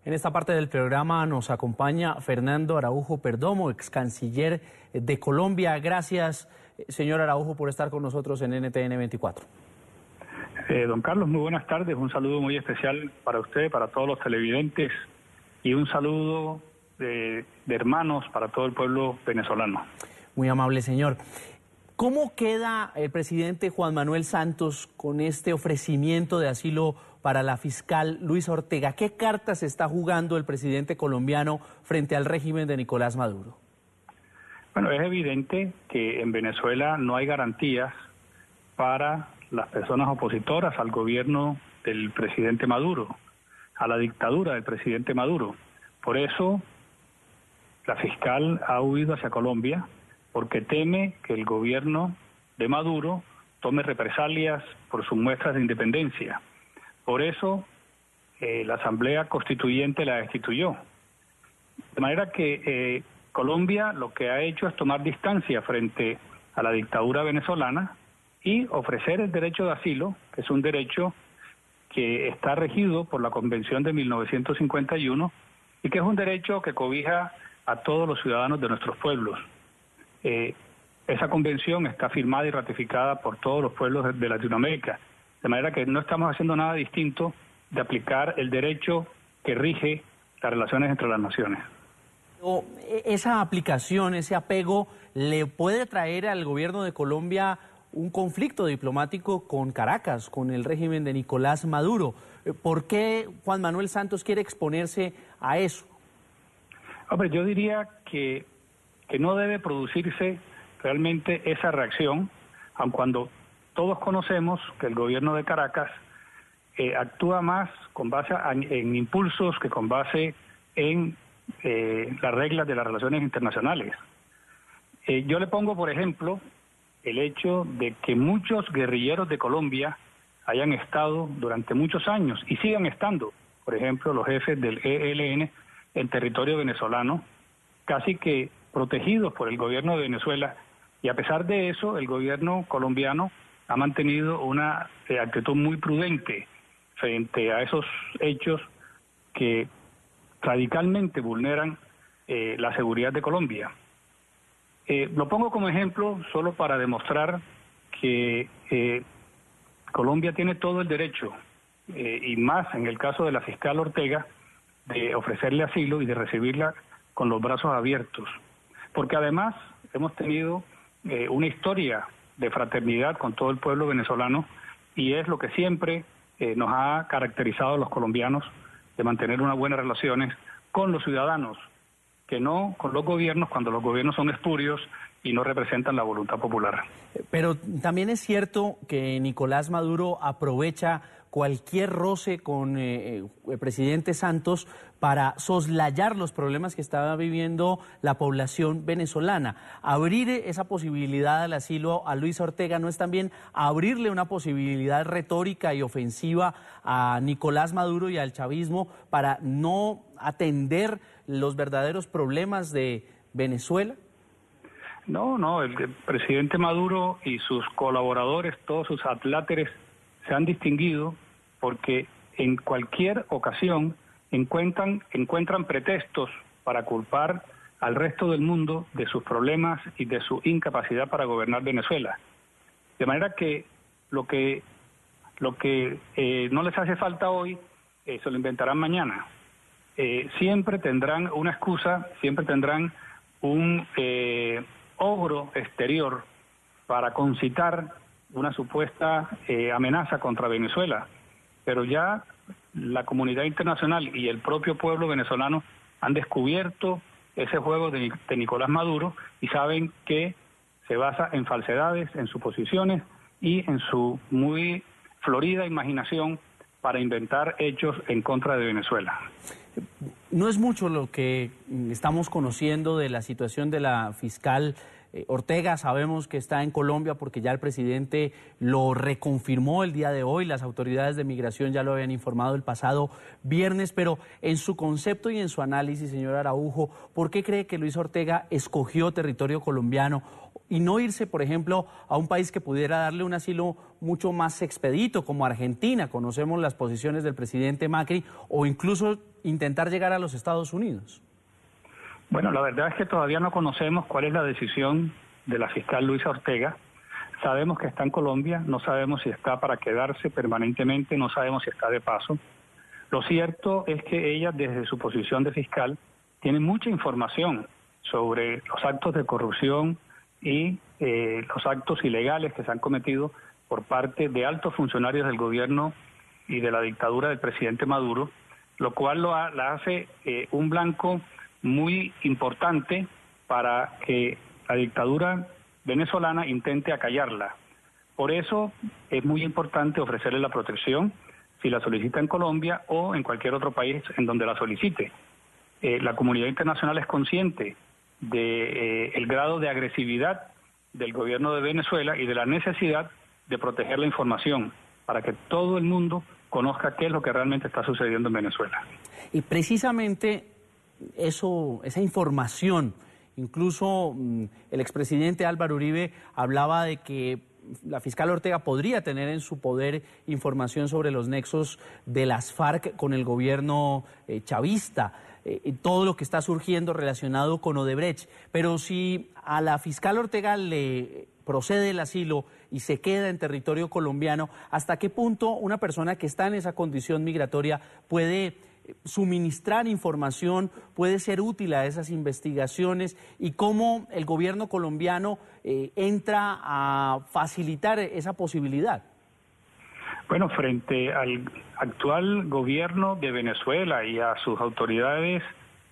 En esta parte del programa nos acompaña Fernando Araujo Perdomo, ex canciller de Colombia. Gracias, señor Araujo, por estar con nosotros en NTN 24. Don Carlos, muy buenas tardes. Un saludo muy especial para usted, para todos los televidentes y un saludo de hermanos para todo el pueblo venezolano. Muy amable, señor. ¿Cómo queda el presidente Juan Manuel Santos con este ofrecimiento de asilo para la fiscal Luisa Ortega? ¿Qué cartas está jugando el presidente colombiano frente al régimen de Nicolás Maduro? Bueno, es evidente que en Venezuela no hay garantías para las personas opositoras al gobierno del presidente Maduro, a la dictadura del presidente Maduro. Por eso, la fiscal ha huido hacia Colombia, porque teme que el gobierno de Maduro tome represalias por sus muestras de independencia. Por eso, la Asamblea Constituyente la destituyó. De manera que Colombia lo que ha hecho es tomar distancia frente a la dictadura venezolana y ofrecer el derecho de asilo, que es un derecho que está regido por la Convención de 1951 y que es un derecho que cobija a todos los ciudadanos de nuestros pueblos. Esa convención está firmada y ratificada por todos los pueblos de Latinoamérica, de manera que no estamos haciendo nada distinto de aplicar el derecho que rige las relaciones entre las naciones. ¿Esa aplicación, ese apego, le puede traer al gobierno de Colombia un conflicto diplomático con Caracas, con el régimen de Nicolás Maduro? ¿Por qué Juan Manuel Santos quiere exponerse a eso? Hombre, yo diría que no debe producirse realmente esa reacción, aun cuando todos conocemos que el gobierno de Caracas actúa más con base en impulsos que con base en las reglas de las relaciones internacionales. Yo le pongo, por ejemplo, el hecho de que muchos guerrilleros de Colombia hayan estado durante muchos años y sigan estando, por ejemplo, los jefes del ELN en territorio venezolano, casi que protegidos por el gobierno de Venezuela, y a pesar de eso, el gobierno colombiano ha mantenido una actitud muy prudente frente a esos hechos que radicalmente vulneran la seguridad de Colombia. Lo pongo como ejemplo solo para demostrar que Colombia tiene todo el derecho, y más en el caso de la fiscal Ortega, de ofrecerle asilo y de recibirla con los brazos abiertos. Porque además hemos tenido una historia de fraternidad con todo el pueblo venezolano y es lo que siempre nos ha caracterizado a los colombianos, de mantener unas buenas relaciones con los ciudadanos, que no con los gobiernos cuando los gobiernos son espurios y no representan la voluntad popular. Pero también es cierto que Nicolás Maduro aprovecha cualquier roce con el presidente Santos para soslayar los problemas que estaba viviendo la población venezolana. Abrir esa posibilidad al asilo a Luisa Ortega no es también abrirle una posibilidad retórica y ofensiva a Nicolás Maduro y al chavismo para no atender los verdaderos problemas de Venezuela. No, el presidente Maduro y sus colaboradores, todos sus adláteres, se han distinguido porque en cualquier ocasión encuentran pretextos para culpar al resto del mundo de sus problemas y de su incapacidad para gobernar Venezuela. De manera que lo que no les hace falta hoy, se lo inventarán mañana. Siempre tendrán una excusa, siempre tendrán un ogro exterior para concitar una supuesta amenaza contra Venezuela, pero ya la comunidad internacional y el propio pueblo venezolano han descubierto ese juego de Nicolás Maduro y saben que se basa en falsedades, en suposiciones y en su muy florida imaginación para inventar hechos en contra de Venezuela. No es mucho lo que estamos conociendo de la situación de la fiscal Ortega. Sabemos que está en Colombia porque ya el presidente lo reconfirmó el día de hoy. Las autoridades de migración ya lo habían informado el pasado viernes. Pero en su concepto y en su análisis, señor Araujo, ¿por qué cree que Luisa Ortega escogió territorio colombiano y no irse, por ejemplo, a un país que pudiera darle un asilo mucho más expedito, como Argentina? Conocemos las posiciones del presidente Macri, o incluso intentar llegar a los Estados Unidos. Bueno, la verdad es que todavía no conocemos cuál es la decisión de la fiscal Luisa Ortega. Sabemos que está en Colombia, no sabemos si está para quedarse permanentemente, no sabemos si está de paso. Lo cierto es que ella, desde su posición de fiscal, tiene mucha información sobre los actos de corrupción y los actos ilegales que se han cometido por parte de altos funcionarios del gobierno y de la dictadura del presidente Maduro, lo cual la hace un blanco muy importante para que la dictadura venezolana intente acallarla. Por eso es muy importante ofrecerle la protección si la solicita en Colombia o en cualquier otro país en donde la solicite. La comunidad internacional es consciente del grado de agresividad del gobierno de Venezuela y de la necesidad de proteger la información para que todo el mundo conozca qué es lo que realmente está sucediendo en Venezuela. Y precisamente esa información, incluso el expresidente Álvaro Uribe hablaba de que la fiscal Ortega podría tener en su poder información sobre los nexos de las FARC con el gobierno chavista, todo lo que está surgiendo relacionado con Odebrecht. Pero si a la fiscal Ortega le procede el asilo y se queda en territorio colombiano, ¿hasta qué punto una persona que está en esa condición migratoria puede suministrar información, puede ser útil a esas investigaciones, y cómo el gobierno colombiano entra a facilitar esa posibilidad? Bueno, frente al actual gobierno de Venezuela y a sus autoridades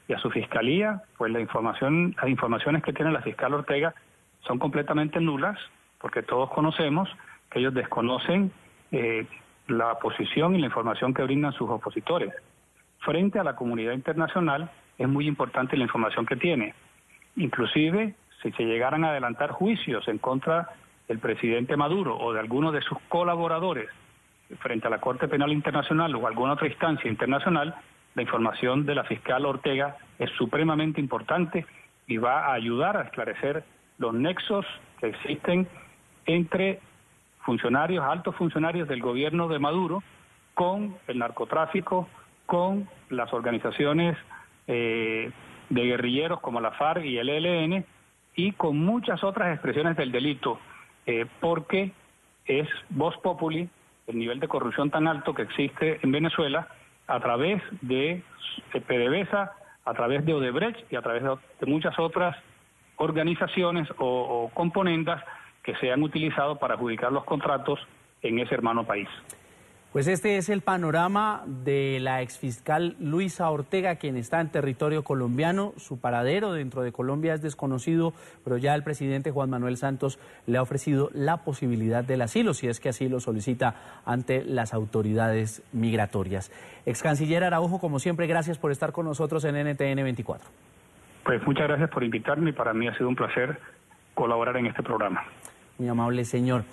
y a su fiscalía, pues las informaciones que tiene la fiscal Ortega son completamente nulas, porque todos conocemos que ellos desconocen la posición y la información que brindan sus opositores. Frente a la comunidad internacional es muy importante la información que tiene. Inclusive, si se llegaran a adelantar juicios en contra del presidente Maduro o de algunos de sus colaboradores frente a la Corte Penal Internacional o alguna otra instancia internacional, la información de la fiscal Ortega es supremamente importante y va a ayudar a esclarecer los nexos que existen entre funcionarios, altos funcionarios del gobierno de Maduro con el narcotráfico, con las organizaciones de guerrilleros como la FARC y el ELN y con muchas otras expresiones del delito, porque es vox populi el nivel de corrupción tan alto que existe en Venezuela a través de PDVSA, a través de Odebrecht y a través de muchas otras organizaciones o componendas que se han utilizado para adjudicar los contratos en ese hermano país. Pues este es el panorama de la exfiscal Luisa Ortega, quien está en territorio colombiano. Su paradero dentro de Colombia es desconocido, pero ya el presidente Juan Manuel Santos le ha ofrecido la posibilidad del asilo, si es que así lo solicita ante las autoridades migratorias. Excanciller Araujo, como siempre, gracias por estar con nosotros en NTN 24. Pues muchas gracias por invitarme y para mí ha sido un placer colaborar en este programa. Muy amable, señor.